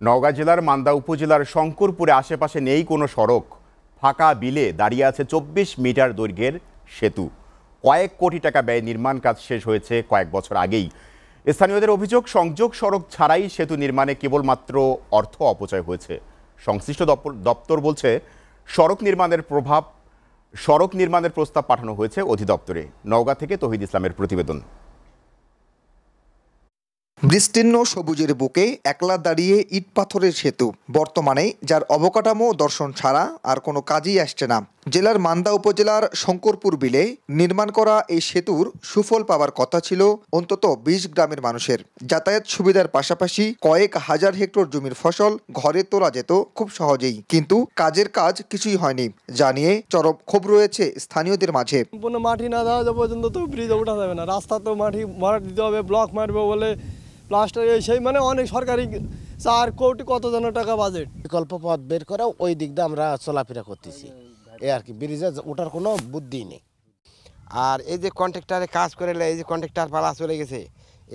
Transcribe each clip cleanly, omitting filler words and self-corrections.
নওগাঁ জেলার মান্দা উপজেলার শঙ্করপুরে আশেপাশে নেই কোনো সড়ক। ফাঁকা বিলে দাঁড়িয়ে আছে 24 মিটার দৈর্ঘ্যের সেতু। কয়েক কোটি টাকা ব্যয়ে নির্মাণ কাজ শেষ হয়েছে কয়েক বছর আগেই। স্থানীয়দের অভিযোগ, সংযোগ সড়ক ছাড়াই সেতু নির্মাণে কেবলমাত্র অর্থ অপচয় হয়েছে। সংশ্লিষ্ট দপ্তর বলছে সড়ক নির্মাণের প্রস্তাব পাঠানো হয়েছে অধিদপ্তরে। নওগাঁ থেকে তৌহিদ ইসলামের প্রতিবেদন। বিস্তীর্ণ সবুজের বুকে একলা দাঁড়িয়ে ইট পাথরের সেতু, বর্তমানে যার অবকাঠামো দর্শন ছাড়া আর কোনো কাজই আসছে না। জেলার মান্দা উপজেলার শঙ্করপুর বিলে নির্মাণ করা এই সেতুর সুফল পাওয়ার কথা ছিল অন্তত 20 গ্রামের মানুষের। যাতায়াত সুবিধার পাশাপাশি কয়েক হাজার হেক্টর জমির ফসল ঘরে তোলা যেত খুব সহজেই, কিন্তু কাজের কাজ কিছুই হয়নি, যা নিয়ে চরম ক্ষোভ রয়েছে স্থানীয়দের মাঝে। মাটি না দেওয়া পর্যন্ত তো ব্রিজ ওঠা যাবে না, রাস্তা তো মাটি দিতে হবে, ব্লক মারবে বলে প্লাস্টার সেই মানে অনেক সরকারি 4 কোটি কত জন টাকা বাজেট। বিকল্প পথ বের করে ওই দিক দিয়ে আমরা চলাফেরা করতেছি, এই আর কি। ব্রিজে ওঠার কোনো বুদ্ধি নেই। আর এই যে কন্ট্রাক্টরে কাজ করে, এই যে কন্ট্রাক্টর পালা চলে গেছে,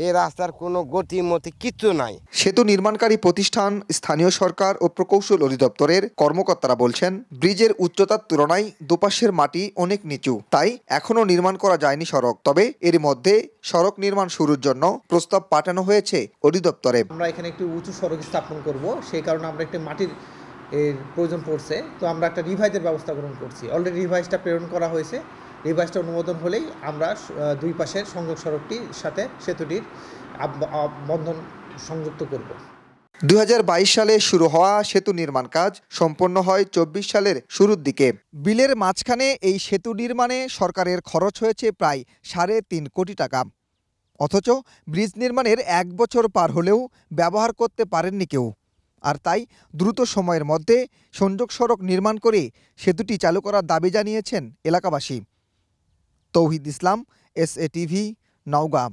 এই রাস্তার কোনো গতি মতি কিচ্ছু নাই। সেতু নির্মাণকারী প্রতিষ্ঠান, স্থানীয় সরকার ও প্রকৌশল অধিদপ্তরের কর্মকর্তারা বলছেন, ব্রিজের উচ্চতার তুলনায় দুপাশের মাটি অনেক নিচু, তাই এখনো নির্মাণ করা যায়নি সড়ক। তবে এর মধ্যে সড়ক নির্মাণ শুরুর জন্য প্রস্তাব পাঠানো হয়েছে অধিদপ্তরে। আমরা এখানে একটি উঁচু সড়ক স্থাপন করব, সেই কারণে আমরা একটা মাটির এর প্রয়োজন পড়ছে, তো আমরা একটা রিভাইজের ব্যবস্থা গ্রহণ করছি। অলরেডি রিভাইজটা প্রেরণ করা হয়েছে। রিভাইজটা অনুমোদন হলেই আমরা দুই পাশের সংযোগ সড়কটির সাথে সেতুটির বন্ধন সংযুক্ত করব। 2022 সালে শুরু হওয়া সেতু নির্মাণ কাজ সম্পন্ন হয় 24 সালের শুরুর দিকে। বিলের মাঝখানে এই সেতু নির্মাণে সরকারের খরচ হয়েছে প্রায় 3.5 কোটি টাকা। অথচ ব্রিজ নির্মাণের 1 বছর পার হলেও ব্যবহার করতে পারেননি কেউ। আর তাই দ্রুত সময়ের মধ্যে সংযোগ সড়ক নির্মাণ করে সেতুটি চালু করার দাবি জানিয়েছেন এলাকাবাসী। তৌহিদ ইসলাম, SA TV, নওগাঁ।